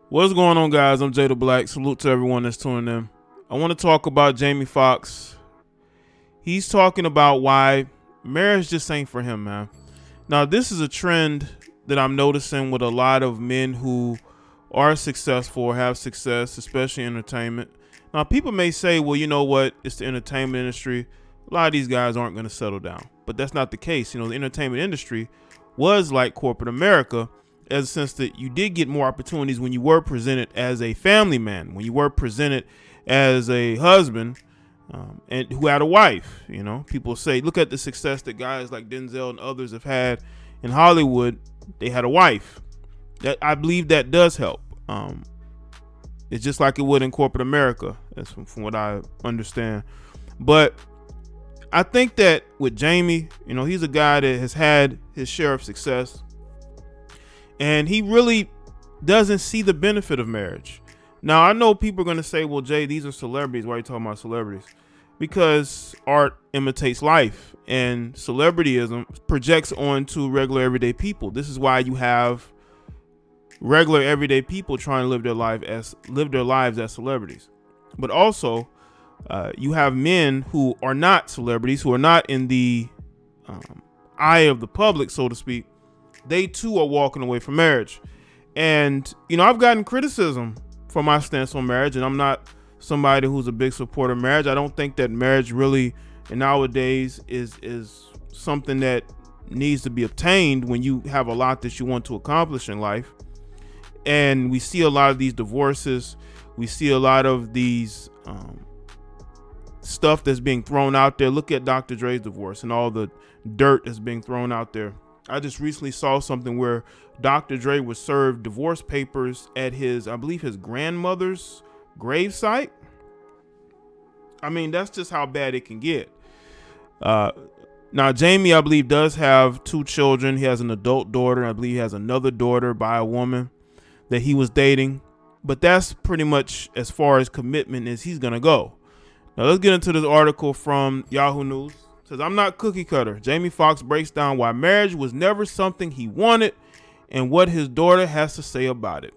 What's going on, guys? I'm Jay the Black. Salute to everyone that's tuning in. I want to talk about Jamie Foxx. He's talking about why marriage just ain't for him, man. Now, this is a trend that I'm noticing with a lot of men who are successful or have success, especially in entertainment. Now, people may say, well, you know what? It's the entertainment industry. A lot of these guys aren't going to settle down. But that's not the case. You know, the entertainment industry was like corporate America, as a sense that you did get more opportunities when you were presented as a family man, when you were presented as a husband, and who had a wife. You know, people say, look at the success that guys like Denzel and others have had in Hollywood. They had a wife. That, I believe, that does help. It's just like it would in corporate America, that's from what I understand. But I think that with Jamie, you know, he's a guy that has had his share of success. And he really doesn't see the benefit of marriage. Now, I know people are going to say, well, Jay, these are celebrities. Why are you talking about celebrities? Because art imitates life, and celebrityism projects onto regular everyday people. This is why you have regular everyday people trying to live their lives as celebrities. But also, you have men who are not celebrities, who are not in the eye of the public, so to speak. They too are walking away from marriage. And, you know, I've gotten criticism for my stance on marriage, and I'm not somebody who's a big supporter of marriage. I don't think that marriage really nowadays is something that needs to be obtained when you have a lot that you want to accomplish in life. And we see a lot of these divorces. We see a lot of these stuff that's being thrown out there. Look at Dr. Dre's divorce and all the dirt that's being thrown out there. I just recently saw something where Dr. Dre was served divorce papers at his, I believe, his grandmother's gravesite. I mean, that's just how bad it can get. Now, Jamie, I believe, does have 2 children. He has an adult daughter. I believe he has another daughter by a woman that he was dating. But that's pretty much as far as commitment as he's going to go. Now, let's get into this article from Yahoo News. It says, I'm not cookie cutter. Jamie Foxx breaks down why marriage was never something he wanted and what his daughter has to say about it.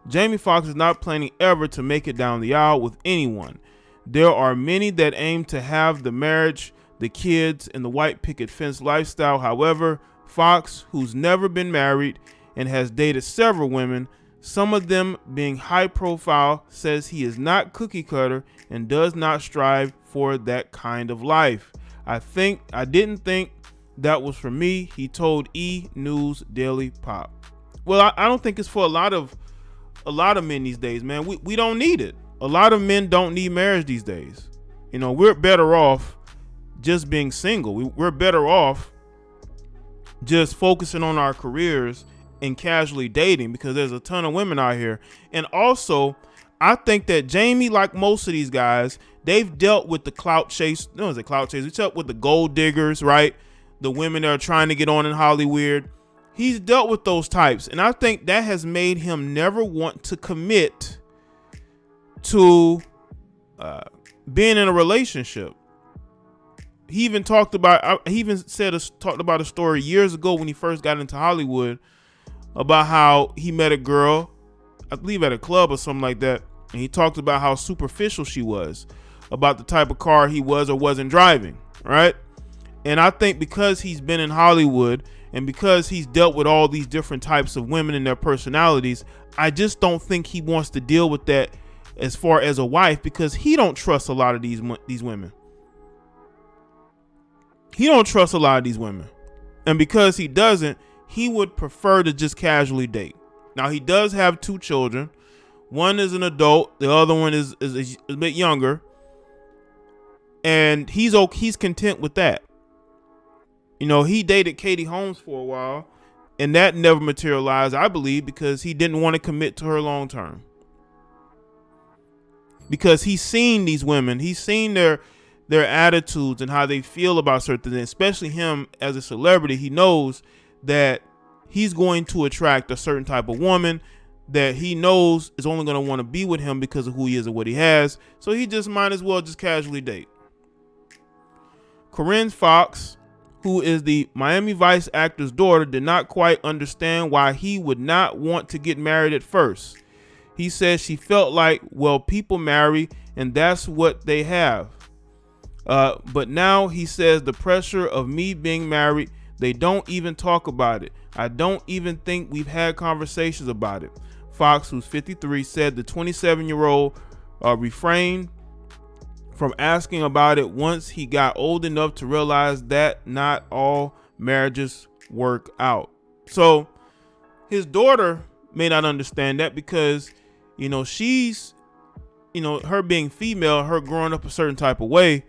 Jamie Foxx is not planning ever to make it down the aisle with anyone. There are many that aim to have the marriage, the kids, and the white picket fence lifestyle. However, Foxx, who's never been married and has dated several women, some of them being high profile, says he is not cookie cutter and does not strive for that kind of life. I didn't think that was for me, he told E! News Daily Pop. Well, I don't think it's for a lot of men these days, man. We don't need it. A lot of men don't need marriage these days. You know, we're better off just being single. We're better off just focusing on our careers and casually dating, because there's a ton of women out here. And also, I think that Jamie, like most of these guys, they've dealt with the clout chase. No, it's a clout chase. We dealt with the gold diggers, right? The women that are trying to get on in Hollywood. He's dealt with those types. And I think that has made him never want to commit to being in a relationship. He even talked about a story years ago when he first got into Hollywood about how he met a girl, I believe at a club or something like that. And he talked about how superficial she was, about the type of car he was or wasn't driving, right? And I think because he's been in Hollywood and because he's dealt with all these different types of women and their personalities, I just don't think he wants to deal with that as far as a wife, because he don't trust a lot of these women. He don't trust a lot of these women. And because he doesn't, he would prefer to just casually date. Now, he does have 2 children. One is an adult. The other one is a bit younger. And he's content with that. You know, he dated Katie Holmes for a while, and that never materialized, I believe, because he didn't want to commit to her long term. Because he's seen these women. He's seen their attitudes and how they feel about certain things, especially him as a celebrity. He knows that he's going to attract a certain type of woman that he knows is only going to want to be with him because of who he is and what he has. So he just might as well just casually date. Corinne Foxx, who is the Miami Vice actor's daughter, did not quite understand why he would not want to get married at first. He says she felt like, well, people marry and that's what they have. But now he says the pressure of me being married, they don't even talk about it. I don't even think we've had conversations about it. Foxx, who's 53, said the 27-year-old refrained from asking about it once he got old enough to realize that not all marriages work out. So his daughter may not understand that because, she's, her being female, her growing up a certain type of way,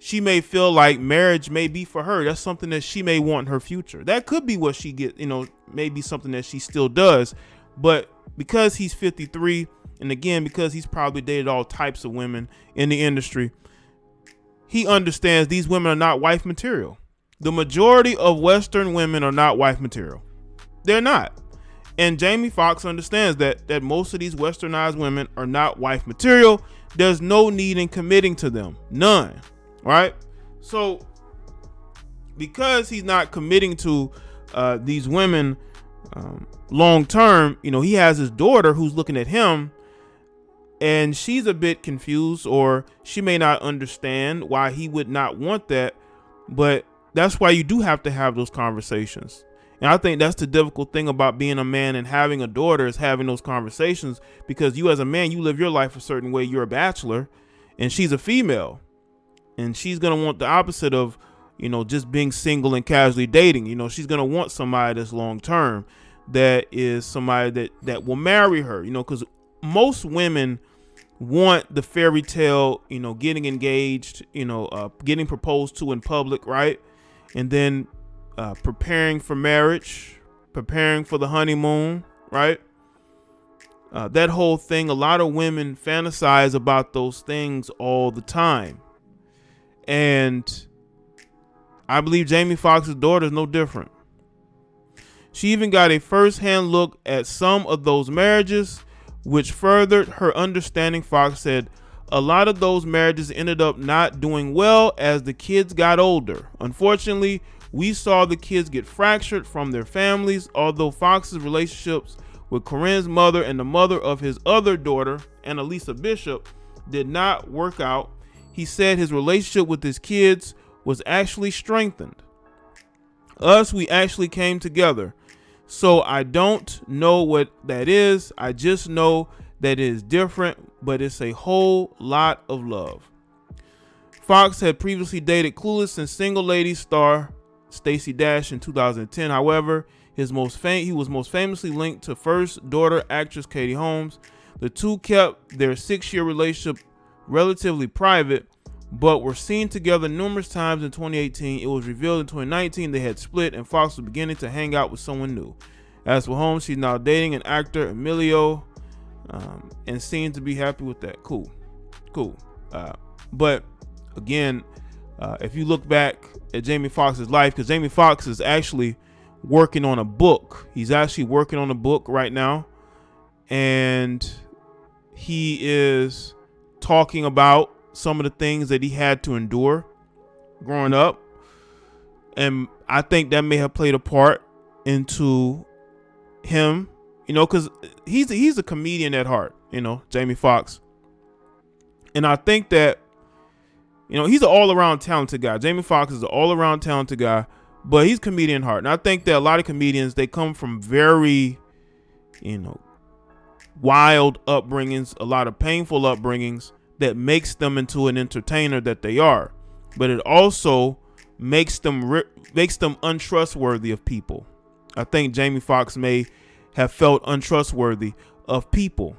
she may feel like marriage may be for her. That's something that she may want in her future. That could be what she get, maybe something that she still does. But because he's 53, and again, because he's probably dated all types of women in the industry, he understands these women are not wife material. The majority of Western women are not wife material. They're not. And Jamie Foxx understands that most of these westernized women are not wife material. There's no need in committing to them. None. Right? So because he's not committing to these women long term, he has his daughter who's looking at him, and she's a bit confused, or she may not understand why he would not want that. But that's why you do have to have those conversations. And I think that's the difficult thing about being a man and having a daughter, is having those conversations, because you as a man, you live your life a certain way. You're a bachelor and she's a female, and she's going to want the opposite of, just being single and casually dating. She's going to want somebody that's long term, that is somebody that will marry her, because most women want the fairy tale, getting engaged, getting proposed to in public, right? And then preparing for marriage, preparing for the honeymoon, right? That whole thing, a lot of women fantasize about those things all the time. And I believe Jamie Foxx's daughter is no different. She even got a first-hand look at some of those marriages, which furthered her understanding. Foxx said, a lot of those marriages ended up not doing well as the kids got older. Unfortunately, we saw the kids get fractured from their families. Although Foxx's relationships with Corinne's mother and the mother of his other daughter, Annalisa Bishop, did not work out, he said his relationship with his kids was actually strengthened. We actually came together. So I don't know what that is. I just know that it is different, but it's a whole lot of love. Foxx had previously dated Clueless and Single Ladies star Stacey Dash in 2010. However, he was most famously linked to first daughter actress Katie Holmes. The two kept their 6-year relationship relatively private, but were seen together numerous times in 2018. It was revealed in 2019 they had split, and Foxx was beginning to hang out with someone new. As for Holmes, she's now dating an actor, Emilio, and seems to be happy with that. Cool. But again, if you look back at Jamie Foxx's life, because Jamie Foxx is actually working on a book. He's actually working on a book right now, and he is talking about some of the things that he had to endure growing up, and I think that may have played a part into him, because he's a comedian at heart, Jamie Foxx, and I think that he's an all-around talented guy. Jamie Foxx is an all-around talented guy, but he's a comedian at heart, and I think that a lot of comedians, they come from very wild upbringings, a lot of painful upbringings, that makes them into an entertainer that they are, but it also makes them untrustworthy of people. I think Jamie Foxx may have felt untrustworthy of people,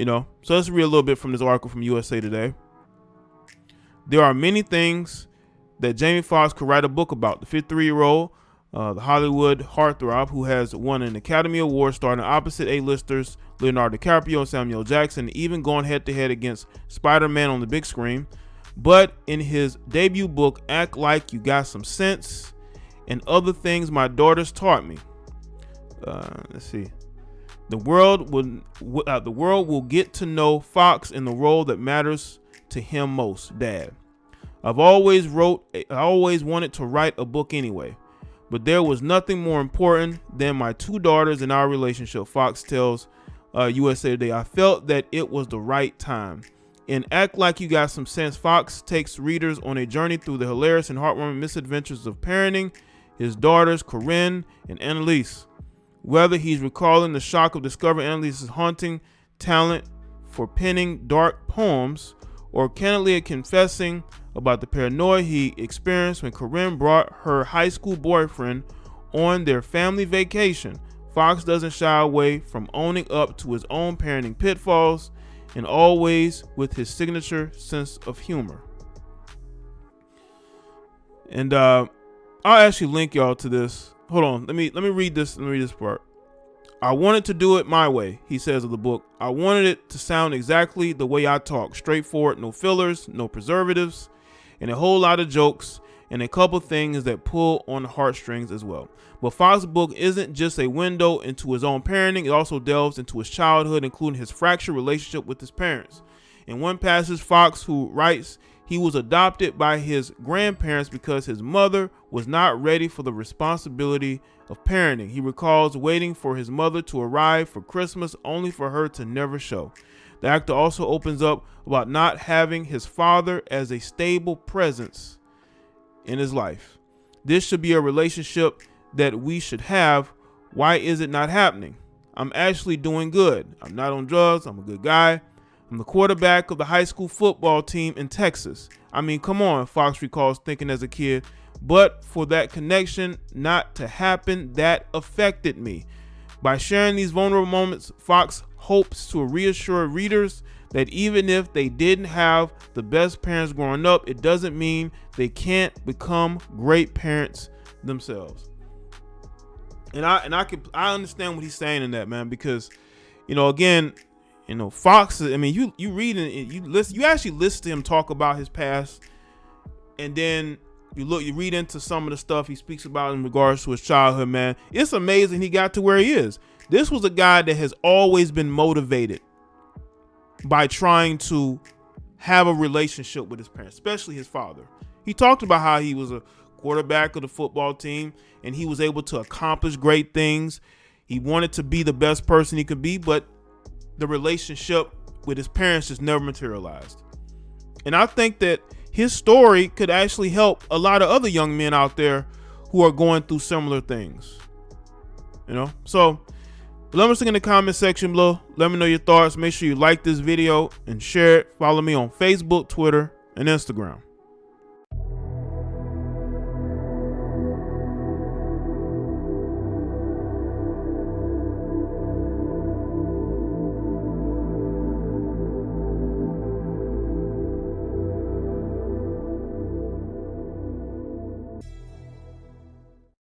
So let's read a little bit from this article from USA Today. There are many things that Jamie Foxx could write a book about. The 53-year-old, the Hollywood heartthrob who has won an Academy Award, starring opposite A-listers Leonardo DiCaprio and Samuel Jackson, even going head-to-head against Spider-Man on the big screen. But in his debut book, Act Like You Got Some Sense and Other Things My Daughters Taught Me. Let's see. The world will get to know Foxx in the role that matters to him most, Dad. I always wanted to write a book anyway, but there was nothing more important than my two daughters and our relationship, Foxx tells USA Today. I felt that it was the right time. In Act Like You Got Some Sense, Foxx takes readers on a journey through the hilarious and heartwarming misadventures of parenting his daughters, Corinne and Annalise. Whether he's recalling the shock of discovering Annalise's haunting talent for penning dark poems, or candidly confessing about the paranoia he experienced when Corinne brought her high school boyfriend on their family vacation, Foxx doesn't shy away from owning up to his own parenting pitfalls, and always with his signature sense of humor. And I'll actually link y'all to this. Hold on, let me read this. Let me read this part. I wanted to do it my way, he says of the book. I wanted it to sound exactly the way I talk, straightforward, no fillers, no preservatives, and a whole lot of jokes, and a couple things that pull on the heartstrings as well. But Foxx's book isn't just a window into his own parenting, it also delves into his childhood, including his fractured relationship with his parents. In one passage, Foxx, who writes he was adopted by his grandparents because his mother was not ready for the responsibility of parenting. He recalls waiting for his mother to arrive for Christmas only for her to never show. The actor also opens up about not having his father as a stable presence in his life. This should be a relationship that we should have. Why is it not happening? I'm actually doing good. I'm not on drugs. I'm a good guy. I'm the quarterback of the high school football team in Texas. I mean, come on, Foxx recalls thinking as a kid. But for that connection not to happen, that affected me. By sharing these vulnerable moments, Foxx hopes to reassure readers that even if they didn't have the best parents growing up, it doesn't mean they can't become great parents themselves. And I understand what he's saying in that, man, because, again, Foxx, I mean, you read and you actually listen to him talk about his past, and then you read into some of the stuff he speaks about in regards to his childhood, man. It's amazing he got to where he is. This was a guy that has always been motivated by trying to have a relationship with his parents, especially his father. He talked about how he was a quarterback of the football team and he was able to accomplish great things. He wanted to be the best person he could be, but the relationship with his parents just never materialized. And I think that his story could actually help a lot of other young men out there who are going through similar things. So let me know in the comment section below. Let me know your thoughts. Make sure you like this video and share it. Follow me on Facebook, Twitter, and Instagram.